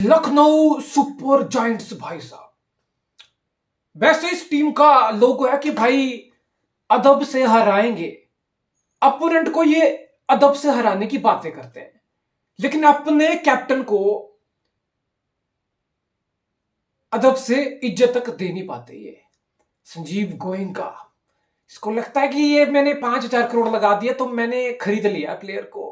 Lucknow super giants भाई साहब। वैसे इस टीम का लोगो है कि भाई अदब से हराएंगे। अपोनेंट को ये अदब से हराने की बातें करते हैं, लेकिन अपने कैप्टन को अदब से इज्जत तक दे नहीं पाते। ये संजीव गोयनका, इसको लगता है कि ये मैंने 5,000 करोड़ लगा दिया तो मैंने खरीद लिया प्लेयर को।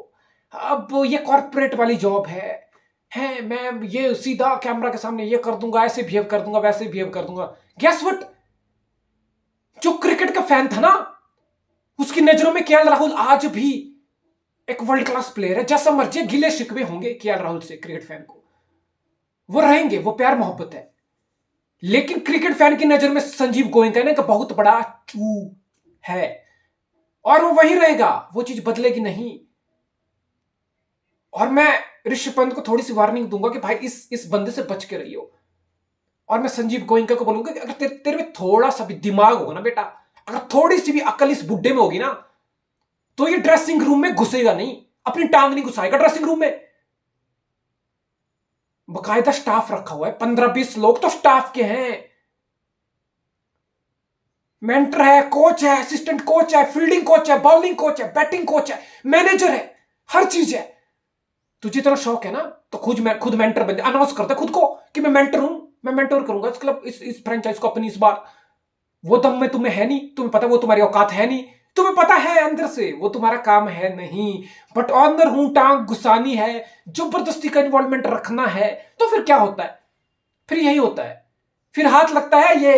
अब ये कॉर्पोरेट वाली जॉब है मैं ये सीधा कैमरा के सामने ये कर दूंगा, ऐसे बिहेव कर दूंगा, वैसे बिहेव कर दूंगा। गेस व्हाट, जो क्रिकेट का फैन था ना, उसकी नजरों में केएल राहुल आज भी एक वर्ल्ड क्लास प्लेयर है। जैसा मर्जी गिले शिकवे होंगे केएल राहुल से क्रिकेट फैन को, वो रहेंगे, वो प्यार मोहब्बत है। लेकिन क्रिकेट फैन की नजर में संजीव गोयनका ने बहुत बड़ा चू है, और वो वही रहेगा, वो चीज बदलेगी नहीं। और मैं ऋषभ पंत को थोड़ी सी वार्निंग दूंगा कि भाई इस बंदे से बच के रहियो। और मैं संजीव गोयनका को बोलूंगा कि अगर तेरे में थोड़ा सा भी दिमाग होगा ना बेटा, अगर थोड़ी सी भी अकल इस बुड्ढे में होगी ना, तो ये ड्रेसिंग रूम में घुसेगा नहीं, अपनी टांग नहीं घुसाएगा ड्रेसिंग रूम में। बकायदा स्टाफ रखा हुआ है, 15-20 लोग तो स्टाफ के हैं। मेंटर है, कोच है, असिस्टेंट कोच है, फील्डिंग कोच है, बॉलिंग कोच है, बैटिंग कोच है, मैनेजर है, हर चीज है। तुझे इतना शौक है ना तो खुद मेंटर बन जा, अनाउंस करता खुद को कि मैं मेंटर हूं, मैं मेंटर करूंगा इस क्लब, इस फ्रेंचाइज को अपनी। इस बार वो दम में तुम्हें है नहीं, तुम्हें पता वो तुम्हारी औकात है नहीं, तुम्हें पता है अंदर से वो तुम्हारा काम है नहीं, बट ऑनर हूं, टांग घुसानी है, जबरदस्ती का इन्वॉल्वमेंट रखना है। तो फिर क्या होता है? फिर यही होता है, फिर हाथ लगता है ये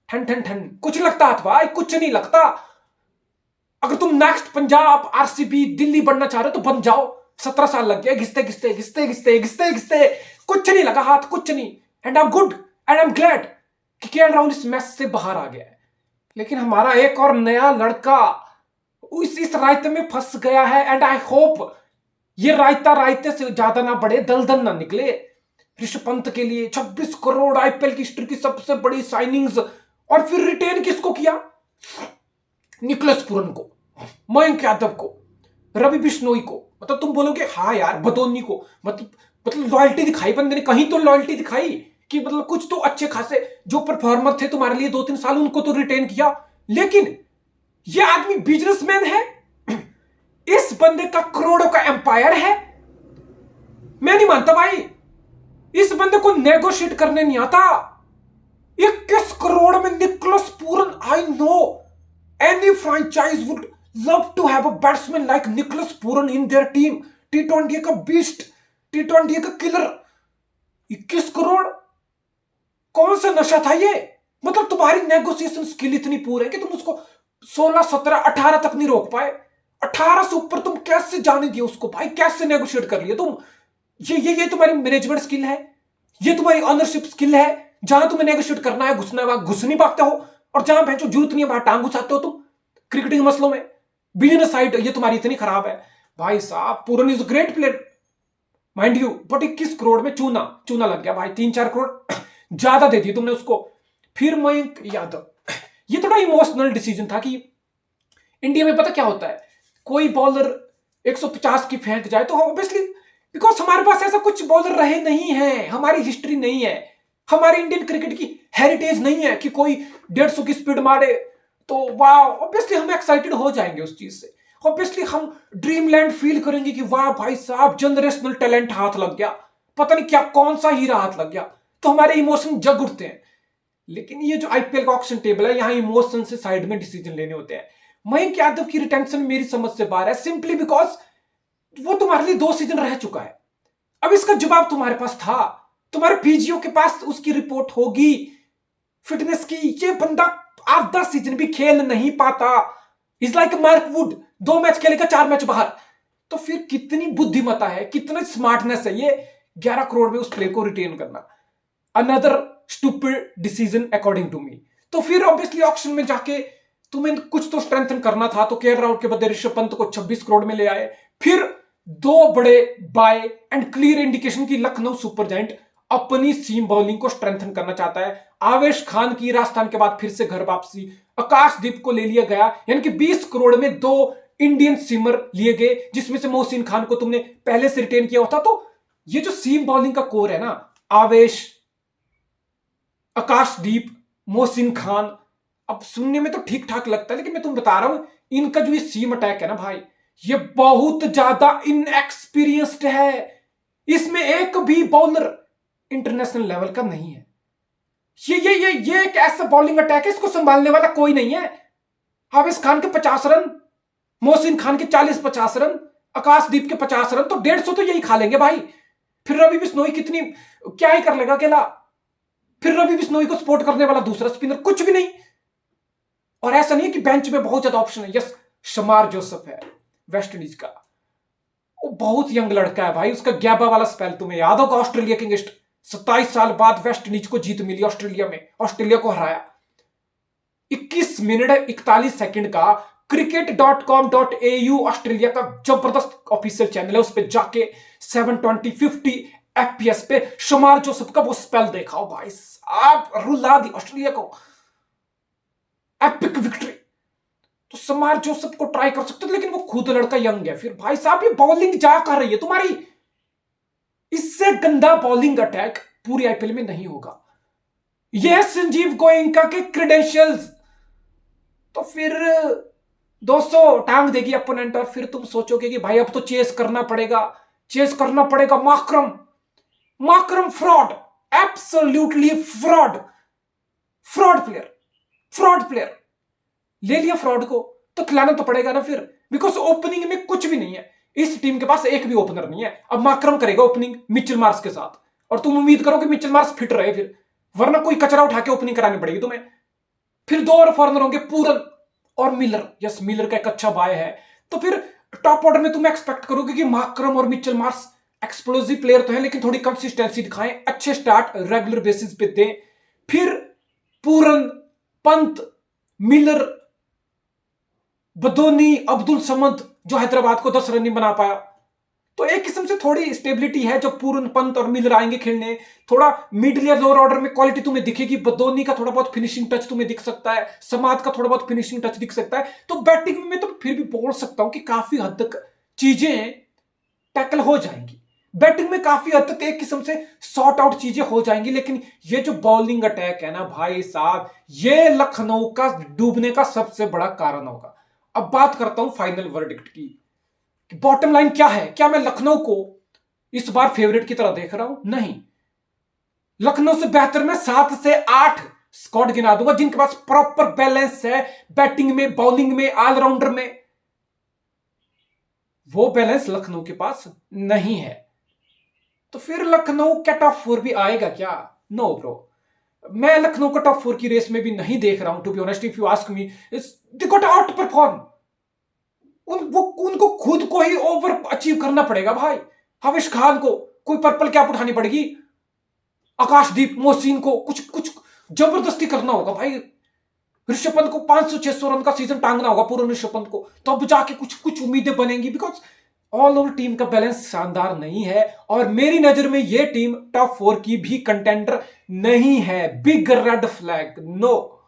ठन ठन ठन, कुछ लगता हाथ भाई, कुछ नहीं लगता। अगर तुम नेक्स्ट पंजाब, आरसीबी, दिल्ली बनना चाह रहे हो तो बन जाओ। 17 साल लग गए घिसते घिसते घिसते घिसते घिसते घिसते, कुछ नहीं लगा हाथ, कुछ नहीं। And I am good and I am glad कि केएल राहुल इस मैच से बाहर आ गया है। लेकिन हमारा एक और नया लड़का इस रायते में फंस गया है, एंड आई होप ये रायता रायते से ज्यादा ना बढ़े, दलदल ना निकले। ऋषभ पंत के लिए 26 करोड़ आईपीएल की हिस्ट्री की सबसे बड़ी साइनिंग्स, और फिर रिटेन किसको किया? निकोलस पूरन को, मयंक यादव को, रवि बिश्नोई को। मतलब तुम बोलोगे हाँ यार बदोनी को, मतलब लॉयल्टी दिखाई बंदे ने, कहीं तो लॉयल्टी दिखाई कि मतलब कुछ तो अच्छे खासे जो परफॉर्मर थे तुम्हारे लिए 2-3 साल, उनको तो रिटेन किया। लेकिन ये आदमी बिजनेसमैन है, इस बंदे का करोड़ों का एम्पायर है। मैं नहीं मानता भाई, इस बंदे को नेगोशिएट करने नहीं आता। 21 करोड़ में Nicholas Pooran, I know any franchise would love to have a batsman like Nicholas Pooran in their team. टी20 का बीस्ट, टी20 का किलर। 21 करोड़, कौन सा नशा था ये? मतलब तुम्हारी नेगोशिएशन स्किल इतनी पूरी है कि तुम उसको 16, 17, 18 तक नहीं रोक पाए। 18 से ऊपर तुम कैसे जाने दिए उसको भाई? कैसे नेगोशिएट कर लिए तुम? ये तुम्हारी मैनेजमेंट स्किल है, ये तुम्हारी ऑनरशिप स्किल है। जहां तुम्हें नेगोशिएट करना है, घुसना है, वहां घुस नहीं पाते हो, और जहां भैंसो जरूरत नहीं है वहां टांग घुसाते हो तुम क्रिकेटिंग मसलों में। बिजनेस साइड ये तुम्हारी इतनी खराब है भाई साहब। Pooran is great player mind you, but 21 crore में चूना लग गया भाई। 3-4 करोड़ ज्यादा दे दिए तुमने उसको। फिर मयंक यादव, ये थोड़ा इमोशनल डिसीजन था कि इंडिया में पता क्या होता है, कोई बॉलर 150 की फेंक जाए तो ऑब्वियसली, बिकॉज हमारे पास ऐसा कुछ बॉलर रहे नहीं है, हमारी हिस्ट्री नहीं है, हमारे इंडियन क्रिकेट की हेरिटेज नहीं है कि कोई 150 की स्पीड मारे तो वाह, ऑब्वियसली हम एक्साइटेड हो जाएंगे उस चीज से। ऑब्वियसली हम ड्रीमलैंड फील करेंगे कि वाह भाई साहब जनरेशनल टैलेंट हाथ लग गया, पता नहीं क्या कौन सा हीरा हाथ लग गया, तो हमारे इमोशन जग उठते हैं। लेकिन ये जो आईपीएल का ऑक्शन टेबल है, यहां इमोशन से साइड में डिसीजन लेने होते हैं। मयंक यादव की रिटेंशन मेरी समझ से बाहर है, सिंपली बिकॉज वो तुम्हारे लिए 2 सीजन रह चुका है। अब इसका जवाब तुम्हारे पास था, तुम्हारे पीजीओ के पास उसकी रिपोर्ट होगी फिटनेस की। ये बंदा आधा सीजन भी खेल नहीं पाता, is like Mark Wood, 2 match खेलेगा 4 मैच बाहर। तो फिर कितनी बुद्धिमता है, कितना स्मार्टनेस है ये 11 करोड़ में उस प्लेयर को रिटेन करना। Another stupid decision according to me. तो फिर ऑब्वियसली ऑक्शन में जाके तुम्हें कुछ तो स्ट्रेंथन करना था, तो केएल राहुल के बदले ऋषभ पंत को 26 करोड़ में ले आए। फिर 2 बड़े बाय एंड क्लियर इंडिकेशन की लखनऊ सुपर जायंट अपनी सीम बॉलिंग को स्ट्रेंथन करना चाहता है। आवेश खान की राजस्थान के बाद फिर से घर वापसी, आकाशदीप को ले लिया गया, यानी कि 20 करोड़ में 2 इंडियन सीमर लिए गए, जिसमें से मोहसिन खान को तुमने पहले से रिटेन किया होता। तो ये जो सीम बॉलिंग का कोर है ना, आवेश, आकाशदीप, मोहसिन खान, अब सुनने में तो ठीक ठाक लगता है, लेकिन मैं तुम्हें बता रहा हूं इनका जो ये सीम अटैक है ना भाई, ये बहुत ज्यादा इनएक्सपीरियंस्ड है। इसमें एक भी बॉलर इंटरनेशनल लेवल का नहीं है। ये एक ऐसा बॉलिंग अटैक है, इसको संभालने वाला कोई नहीं है। हाफिज खान के 50 रन, मोहसिन खान के 40-50 रन, आकाशदीप के 50 रन, तो 150 तो यही खा लेंगे भाई। फिर रवि बिश्नोई कितनी क्या ही कर लेगा अकेला? फिर रवि बिश्नोई को सपोर्ट करने वाला दूसरा स्पिनर कुछ भी नहीं। और ऐसा नहीं है कि बेंच में बहुत ज्यादा ऑप्शन है। यस, शमार जोसेफ है वेस्ट इंडीज का, वो बहुत यंग लड़का है भाई। उसका गैबा वाला स्पेल तुम्हें याद होगा ऑस्ट्रेलिया के अगेंस्ट, 27 साल बाद वेस्ट इंडीज को जीत मिली ऑस्ट्रेलिया में, ऑस्ट्रेलिया को हराया। 21 मिनट 41 सेकंड का cricket.com.au ऑस्ट्रेलिया का जबरदस्त ऑफिशियल चैनल है, उस पर जाके 720-50 FPS पे शमार जोसेफ का वो स्पेल देखा हो भाई, आप रुला दी ऑस्ट्रेलिया को, एपिक विक्ट्री। तो शमार जोसेफ को ट्राई कर सकते थे, लेकिन वो खुद लड़का यंग है। फिर भाई साहब ये बॉलिंग जा कर रही है तुम्हारी, इससे गंदा बॉलिंग अटैक पूरी आईपीएल में नहीं होगा। यह संजीव गोयनका के क्रेडेंशियल्स, तो फिर 200 टांग देगी अपोनेंट, और फिर तुम सोचोगे कि भाई अब तो चेस करना पड़ेगा। माकरम फ्रॉड, एब्सोल्युटली फ्रॉड प्लेयर ले लिया फ्रॉड को, तो खिलाना तो पड़ेगा ना फिर, बिकॉज ओपनिंग में कुछ भी नहीं है। इस टीम के पास एक भी ओपनर नहीं है। अब माकरम करेगा ओपनिंग मिचेल मार्श के साथ, और तुम उम्मीद करो कि मिचेल मार्श फिट रहे फिर, वरना कोई कचरा उठा के ओपनिंग करानी पड़ेगी तुम्हें। फिर 2 और फॉरनर होंगे, पूरन और मिलर। यस, मिलर का एक अच्छा बाय है। तो फिर टॉप ऑर्डर में तुम एक्सपेक्ट करोगे कि माकरम और मिचेल मार्श एक्सप्लोसिव प्लेयर तो है, लेकिन थोड़ी कंसिस्टेंसी दिखाएं, अच्छे स्टार्ट रेगुलर बेसिस पे दें। फिर पूरन, पंत, मिलर, बदोनी, अब्दुल समद जो हैदराबाद को 10 रन नहीं बना पाया, तो एक किस्म से थोड़ी स्टेबिलिटी है। जब पूरन, पंत और मिलर आएंगे खेलने, थोड़ा मिडिल या लोअर ऑर्डर में क्वालिटी तुम्हें दिखेगी। बदोनी का थोड़ा बहुत फिनिशिंग टच तुम्हें दिख सकता है, समाद का थोड़ा बहुत फिनिशिंग टच दिख सकता है। तो बैटिंग में तो फिर भी बोल सकता हूं कि काफी हद तक चीजें टैकल हो जाएंगी, बैटिंग में काफी हद तक एक किस्म से सॉर्ट आउट चीजें हो जाएंगी। लेकिन ये जो बॉलिंग अटैक है ना भाई साहब, ये लखनऊ का डूबने का सबसे बड़ा कारण होगा। अब बात करता हूं फाइनल वर्डिक्ट की, बॉटम लाइन क्या है? क्या मैं लखनऊ को इस बार फेवरेट की तरह देख रहा हूं? नहीं, लखनऊ से बेहतर मैं 7 से 8 स्क्वाड गिना दूंगा जिनके पास प्रॉपर बैलेंस है, बैटिंग में, बॉलिंग में, ऑलराउंडर में। वो बैलेंस लखनऊ के पास नहीं है। तो फिर लखनऊ का टॉप 4 भी आएगा क्या? नो ब्रो, मैं लखनऊ का टॉप 4 की रेस में भी नहीं देख रहा हूं। To be honest, if you ask me, they got outperform. उनको खुद को ही ओवर अचीव करना पड़ेगा भाई। हाफिज खान को कोई पर्पल कैप उठानी पड़ेगी, आकाशदीप, मोहसिन को कुछ जबरदस्ती करना होगा भाई। ऋषभ पंत को 500-600 रन का सीजन टांगना होगा पूर्ण ऋषभ पंत को, तब तो जाके कुछ उम्मीदें बनेंगी। बिकॉज ऑल ओवर टीम का बैलेंस शानदार नहीं है, और मेरी नजर में यह टीम टॉप 4 की भी कंटेंडर नहीं है। Big red flag, no.